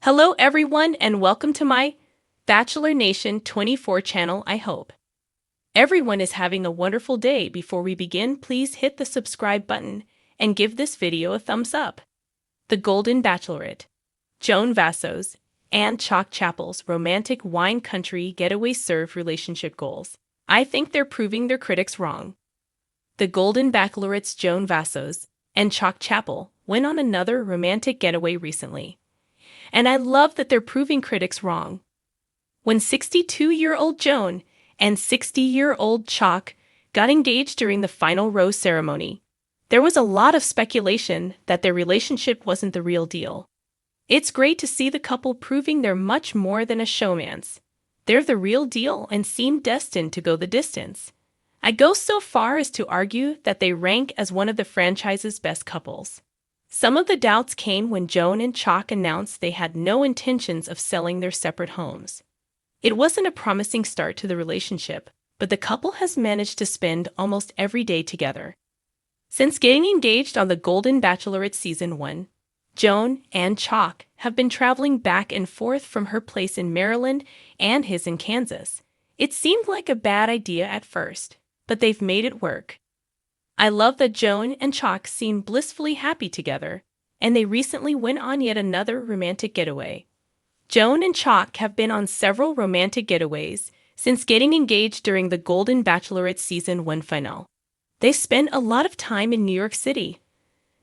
Hello everyone and welcome to my Bachelor Nation 24 channel. I hope everyone is having a wonderful day. Before we begin, please hit the subscribe button and give this video a thumbs up. The Golden Bachelorette, Joan Vassos, and Chock Chapple's romantic wine country getaway serve relationship goals. I think they're proving their critics wrong. The Golden Bachelorette's Joan Vassos and Chock Chapple went on another romantic getaway recently. And I love that they're proving critics wrong. When 62-year-old Joan and 60-year-old Chock got engaged during the final rose ceremony, there was a lot of speculation that their relationship wasn't the real deal. It's great to see the couple proving they're much more than a showmance. They're the real deal and seem destined to go the distance. I go so far as to argue that they rank as one of the franchise's best couples. Some of the doubts came when Joan and Chock announced they had no intentions of selling their separate homes. It wasn't a promising start to the relationship, but the couple has managed to spend almost every day together. Since getting engaged on the Golden Bachelorette Season 1, Joan and Chock have been traveling back and forth from her place in Maryland and his in Kansas. It seemed like a bad idea at first, but they've made it work. I love that Joan and Chock seem blissfully happy together, and they recently went on yet another romantic getaway. Joan and Chock have been on several romantic getaways since getting engaged during the Golden Bachelorette Season 1 finale. They spent a lot of time in New York City,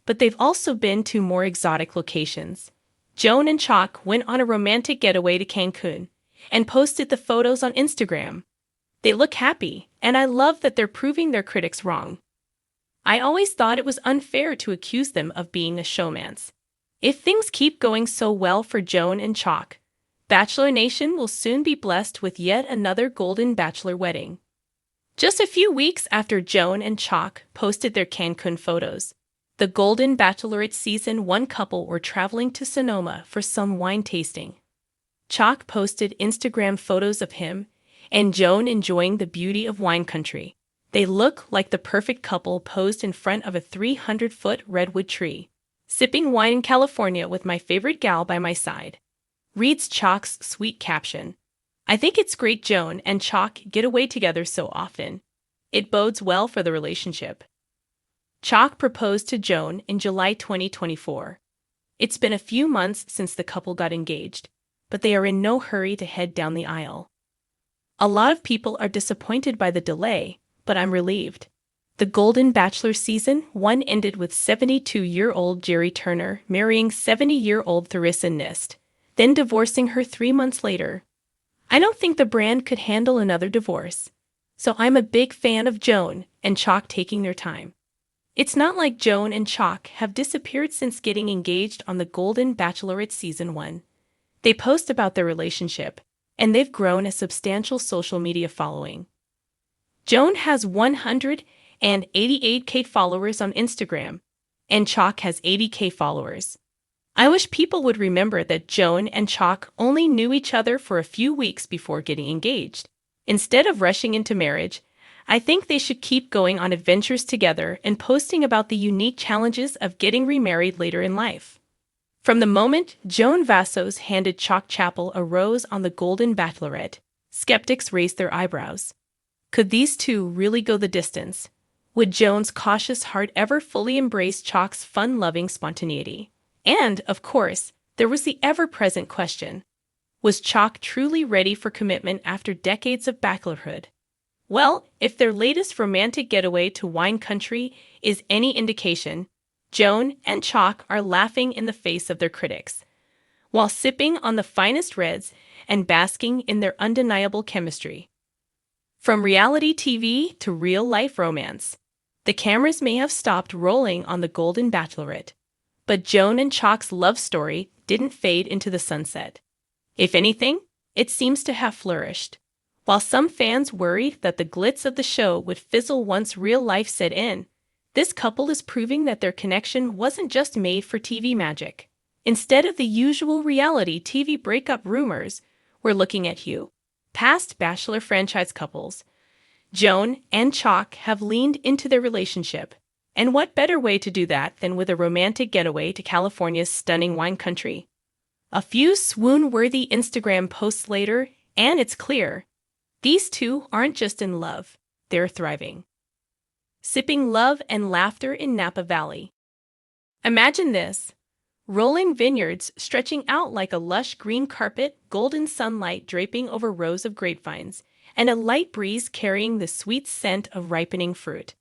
but they've also been to more exotic locations. Joan and Chock went on a romantic getaway to Cancun and posted the photos on Instagram. They look happy, and I love that they're proving their critics wrong. I always thought it was unfair to accuse them of being a showmance. If things keep going so well for Joan and Chock, Bachelor Nation will soon be blessed with yet another Golden Bachelor wedding. Just a few weeks after Joan and Chock posted their Cancun photos, the Golden Bachelorette Season 1 couple were traveling to Sonoma for some wine tasting. Chock posted Instagram photos of him and Joan enjoying the beauty of wine country. They look like the perfect couple posed in front of a 300-foot redwood tree, sipping wine in California with my favorite gal by my side, reads Chock's sweet caption. I think it's great Joan and Chock get away together so often. It bodes well for the relationship. Chock proposed to Joan in July 2024. It's been a few months since the couple got engaged, but they are in no hurry to head down the aisle. A lot of people are disappointed by the delay, but I'm relieved. The Golden Bachelor Season 1 ended with 72-year-old Jerry Turner marrying 70-year-old Theresa Nist, then divorcing her 3 months later. I don't think the brand could handle another divorce, so I'm a big fan of Joan and Chock taking their time. It's not like Joan and Chock have disappeared since getting engaged on the Golden Bachelorette Season 1. They post about their relationship, and they've grown a substantial social media following. Joan has 188K followers on Instagram, and Chock has 80K followers. I wish people would remember that Joan and Chock only knew each other for a few weeks before getting engaged. Instead of rushing into marriage, I think they should keep going on adventures together and posting about the unique challenges of getting remarried later in life. From the moment Joan Vassos handed Chock Chapple a rose on the Golden Bachelorette, skeptics raised their eyebrows. Could these two really go the distance? Would Joan's cautious heart ever fully embrace Chock's fun-loving spontaneity? And, of course, there was the ever-present question. Was Chock truly ready for commitment after decades of bachelorhood? Well, if their latest romantic getaway to wine country is any indication, Joan and Chock are laughing in the face of their critics, while sipping on the finest reds and basking in their undeniable chemistry. From reality TV to real-life romance, the cameras may have stopped rolling on the Golden Bachelorette, but Joan and Chock's love story didn't fade into the sunset. If anything, it seems to have flourished. While some fans worried that the glitz of the show would fizzle once real life set in, this couple is proving that their connection wasn't just made for TV magic. Instead of the usual reality TV breakup rumors, we're looking at past Bachelor franchise couples. Joan and Chock have leaned into their relationship, and what better way to do that than with a romantic getaway to California's stunning wine country? A few swoon-worthy Instagram posts later, and it's clear. These two aren't just in love, they're thriving. Sipping love and laughter in Napa Valley. Imagine this. Rolling vineyards stretching out like a lush green carpet, golden sunlight draping over rows of grapevines, and a light breeze carrying the sweet scent of ripening fruit.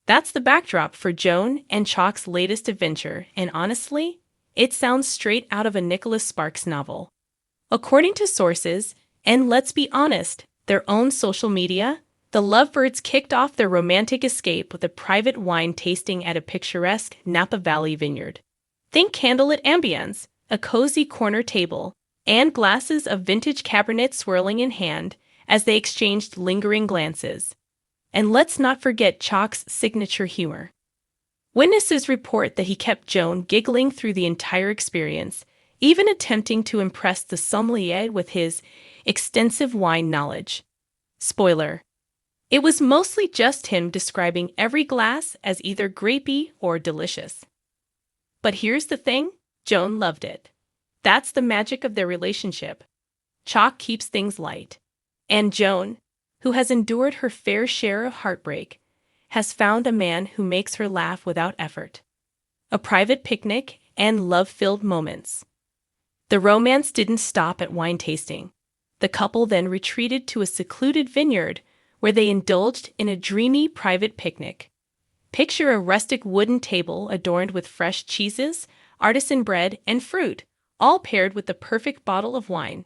That's the backdrop for Joan and Chock's latest adventure, and honestly, it sounds straight out of a Nicholas Sparks novel. According to sources, and let's be honest, their own social media, the lovebirds kicked off their romantic escape with a private wine tasting at a picturesque Napa Valley vineyard. Think candlelit ambience, a cozy corner table, and glasses of vintage Cabernet swirling in hand as they exchanged lingering glances. And let's not forget Chock's signature humor. Witnesses report that he kept Joan giggling through the entire experience, even attempting to impress the sommelier with his extensive wine knowledge. Spoiler: it was mostly just him describing every glass as either grapey or delicious. But here's the thing, Joan loved it. That's the magic of their relationship. Chock keeps things light. And Joan, who has endured her fair share of heartbreak, has found a man who makes her laugh without effort. A private picnic and love-filled moments. The romance didn't stop at wine tasting. The couple then retreated to a secluded vineyard where they indulged in a dreamy private picnic. Picture a rustic wooden table adorned with fresh cheeses, artisan bread, and fruit, all paired with the perfect bottle of wine.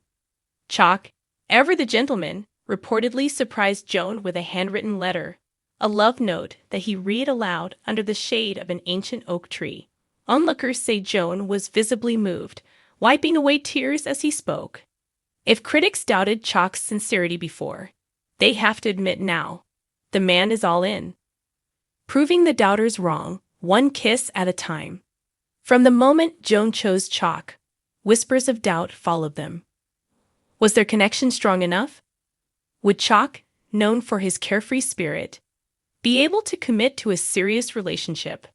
Chock, ever the gentleman, reportedly surprised Joan with a handwritten letter, a love note that he read aloud under the shade of an ancient oak tree. Onlookers say Joan was visibly moved, wiping away tears as he spoke. If critics doubted Chock's sincerity before, they have to admit now, the man is all in. Proving the doubters wrong, one kiss at a time. From the moment Joan chose Chock, whispers of doubt followed them. Was their connection strong enough? Would Chock, known for his carefree spirit, be able to commit to a serious relationship?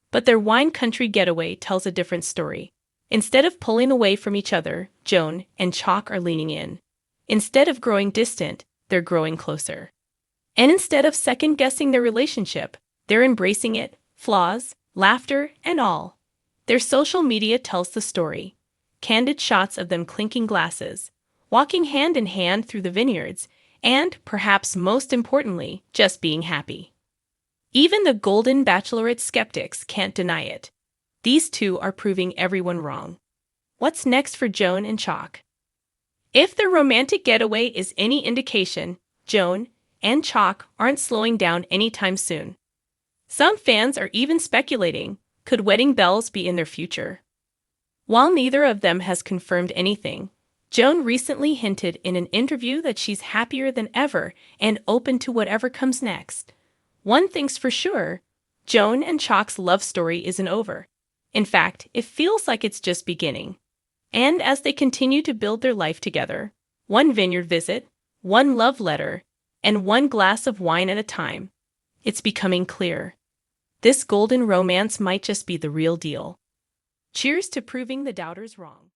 But their wine country getaway tells a different story. Instead of pulling away from each other, Joan and Chock are leaning in. Instead of growing distant, they're growing closer. And instead of second-guessing their relationship, they're embracing it, flaws, laughter, and all. Their social media tells the story. Candid shots of them clinking glasses, walking hand in hand through the vineyards, and, perhaps most importantly, just being happy. Even the golden Bachelorette skeptics can't deny it. These two are proving everyone wrong. What's next for Joan and Chock? If their romantic getaway is any indication, Joan and Chock aren't slowing down anytime soon. Some fans are even speculating, could wedding bells be in their future? While neither of them has confirmed anything, Joan recently hinted in an interview that she's happier than ever and open to whatever comes next. One thing's for sure, Joan and Chock's love story isn't over. In fact, it feels like it's just beginning. And as they continue to build their life together, one vineyard visit, one love letter, and one glass of wine at a time, it's becoming clear. This golden romance might just be the real deal. Cheers to proving the doubters wrong.